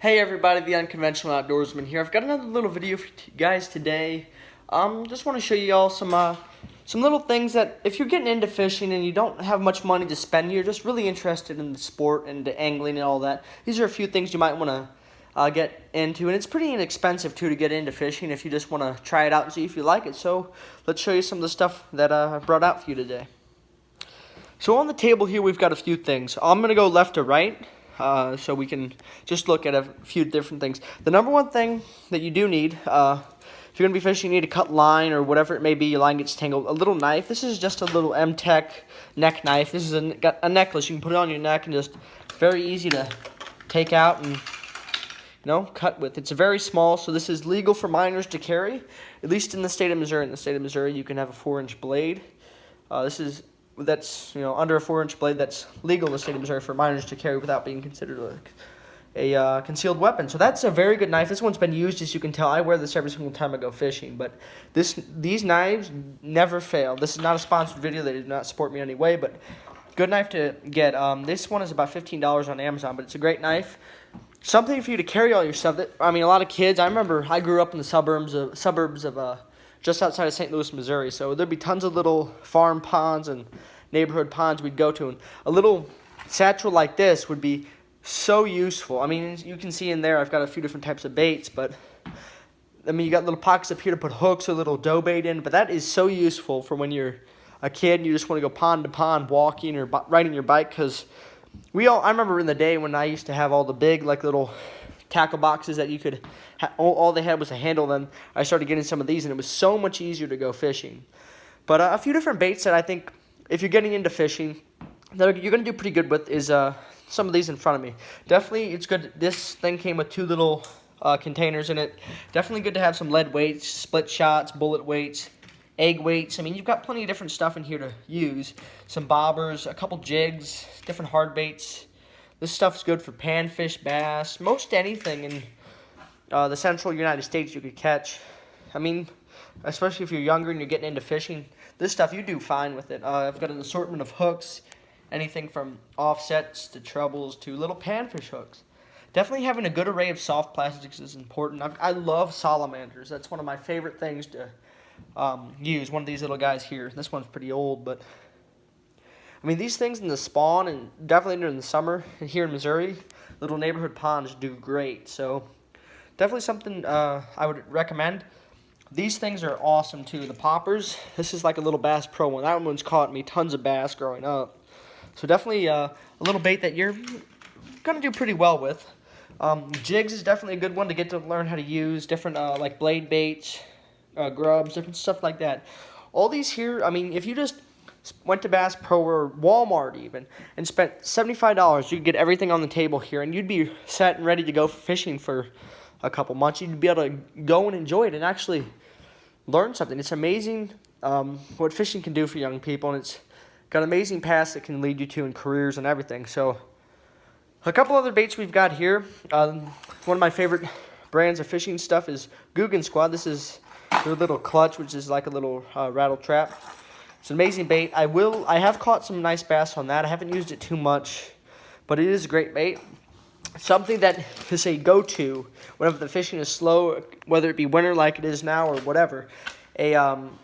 Hey everybody, the Unconventional Outdoorsman here. I've got another little video for you guys today. Just want to show you all some little things that if you're getting into fishing and you don't have much money to spend, you're just really interested in the sport and the angling and all that. These are a few things you might want to get into, and it's pretty inexpensive too to get into fishing if you just want to try it out and see if you like it. So let's show you some of the stuff that I brought out for you today. So on the table here we've got a few things. I'm going to go left to right. So we can just look at a few different things. The number one thing that you do need, if you're going to be fishing, you need to cut line or whatever it may be, your line gets tangled. A little knife. This is just a little M-Tech neck knife. This is a necklace. You can put it on your neck and just very easy to take out and cut with. It's very small, so this is legal for minors to carry, at least in the state of Missouri. In the state of Missouri, you can have a 4-inch blade. That's under a 4-inch blade. That's legal in the state of Missouri for minors to carry without being considered a concealed weapon. So that's a very good knife. This one's been used, as you can tell. I wear this every single time I go fishing. But these knives never fail. This is not a sponsored video. They do not support me in any way, but good knife to get. This one is about $15 on Amazon, but it's a great knife. Something for you to carry all your stuff. A lot of kids. I remember I grew up in the suburbs of just outside of St. Louis, Missouri. So there'd be tons of little farm ponds and neighborhood ponds we'd go to. And a little satchel like this would be so useful. You can see in there I've got a few different types of baits, but you got little pockets up here to put hooks or little dough bait in. But that is so useful for when you're a kid and you just want to go pond to pond walking or riding your bike. Because I remember in the day when I used to have all the big little tackle boxes that you could all they had was a handle. Then I started getting some of these, and it was so much easier to go fishing. But a few different baits that I think if you're getting into fishing that you're going to do pretty good with is some of these in front of me. Definitely it's good. This thing came with 2 little containers in it. Definitely good to have some lead weights, split shots, bullet weights, egg weights. You've got plenty of different stuff in here to use. Some bobbers, a couple jigs, different hard baits. This stuff's good for panfish, bass, most anything in the central United States you could catch. Especially if you're younger and you're getting into fishing, this stuff you do fine with it. I've got an assortment of hooks, anything from offsets to trebles to little panfish hooks. Definitely having a good array of soft plastics is important. I love salamanders. That's one of my favorite things to use. One of these little guys here. This one's pretty old, but these things in the spawn and definitely during the summer here in Missouri, little neighborhood ponds do great. So definitely something I would recommend. These things are awesome too. The poppers, this is like a little Bass Pro one. That one's caught me tons of bass growing up. So definitely a little bait that you're going to do pretty well with. Jigs is definitely a good one to get to learn how to use. Different like blade baits, grubs, different stuff like that. All these here, if you just went to Bass Pro or Walmart even and spent $75, you could get everything on the table here, and you'd be set and ready to go fishing for a couple months. You'd be able to go and enjoy it and actually learn something. It's amazing what fishing can do for young people, and it's got amazing paths that can lead you to in careers and everything. So a couple other baits we've got here. One of my favorite brands of fishing stuff is Googan Squad. This is their little clutch, which is like a little rattle trap. It's an amazing bait. I have caught some nice bass on that. I haven't used it too much, but it is a great bait. Something that is a go-to whenever the fishing is slow, whether it be winter like it is now or whatever. A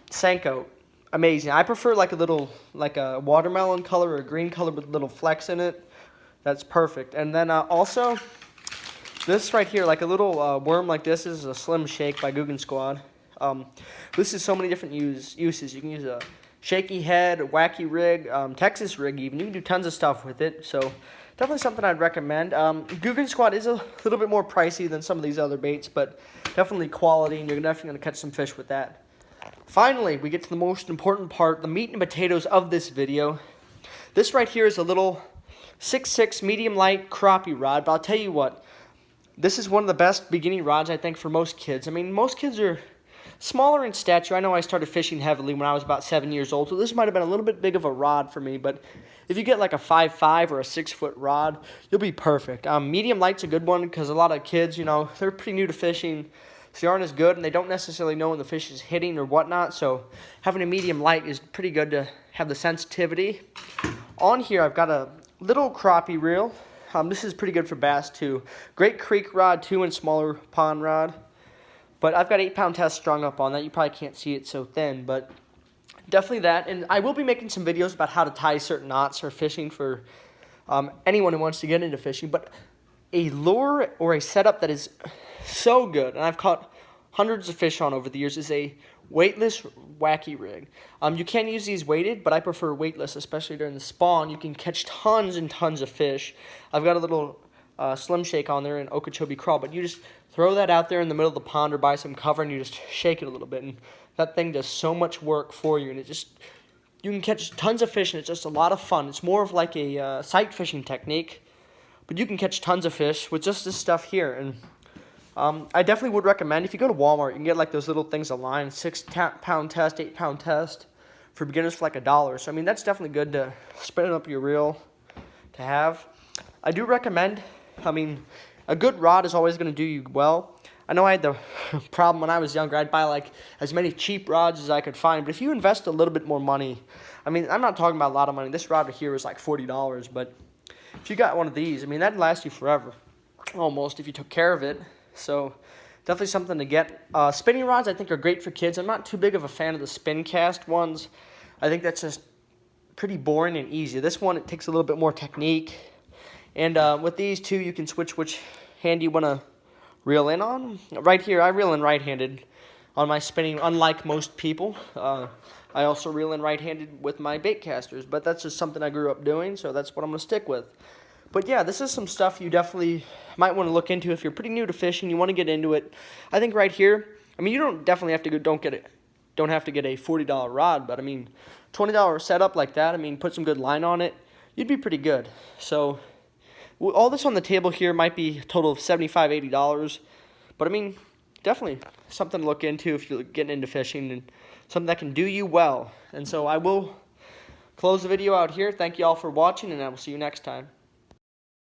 Senko, amazing. I prefer like a watermelon color or a green color with little flecks in it. That's perfect. And then also this right here, like a little worm like this, is a Slim Shake by Googan Squad. This is so many different uses. You can use a shaky head, a wacky rig, Texas rig even. You can do tons of stuff with it. So definitely something I'd recommend. Googan Squad is a little bit more pricey than some of these other baits, but definitely quality, and you're definitely going to catch some fish with that. Finally, we get to the most important part, the meat and potatoes of this video. This right here is a little 6'6" medium light crappie rod, but I'll tell you what, this is one of the best beginning rods I think for most kids. Most kids are smaller in stature. I know I started fishing heavily when I was about 7 years old, so this might have been a little bit big of a rod for me, but if you get like a 5'5" or a 6-foot rod, you'll be perfect. Medium light's a good one because a lot of kids, they're pretty new to fishing, so they aren't as good, and they don't necessarily know when the fish is hitting or whatnot, so having a medium light is pretty good to have the sensitivity. On here, I've got a little crappie reel. This is pretty good for bass too. Great creek rod too, and smaller pond rod. But I've got 8-pound test strung up on that. You probably can't see it so thin, but definitely that. And I will be making some videos about how to tie certain knots for fishing for anyone who wants to get into fishing. But a lure or a setup that is so good, and I've caught hundreds of fish on over the years, is a weightless wacky rig. You can use these weighted, but I prefer weightless, especially during the spawn. You can catch tons and tons of fish. I've got a little Slim Shake on there and Okeechobee Crawl, but you just throw that out there in the middle of the pond or by some cover, and you just shake it a little bit, and that thing does so much work for you, and you can catch tons of fish, and it's just a lot of fun. It's more of like a sight fishing technique, but you can catch tons of fish with just this stuff here. And I definitely would recommend, if you go to Walmart, you can get like those little things online, 6-pound test, 8-pound test for beginners for like $1. So I mean, that's definitely good to spin up your reel to have. I do recommend, I mean, a good rod is always going to do you well. I know I had the problem when I was younger. I'd buy like as many cheap rods as I could find. But if you invest a little bit more money, I mean, I'm not talking about a lot of money. This rod here is like $40. But if you got one of these, I mean, that'd last you forever, almost, if you took care of it. So definitely something to get. Spinning rods, I think, are great for kids. I'm not too big of a fan of the spin cast ones. I think that's just pretty boring and easy. This one, it takes a little bit more technique. And with these two, you can switch which hand you want to reel in on. Right here, I reel in right-handed on my spinning, unlike most people. I also reel in right-handed with my bait casters, but that's just something I grew up doing, so that's what I'm going to stick with. But yeah, this is some stuff you definitely might want to look into if you're pretty new to fishing, you want to get into it. I think right here, I mean, you don't definitely have to go, don't have to get a $40 rod, but I mean, $20 setup like that, I mean, put some good line on it, you'd be pretty good. So all this on the table here might be a total of $75, $80, but I mean, definitely something to look into if you're getting into fishing, and something that can do you well. And so I will close the video out here. Thank you all for watching, and I will see you next time.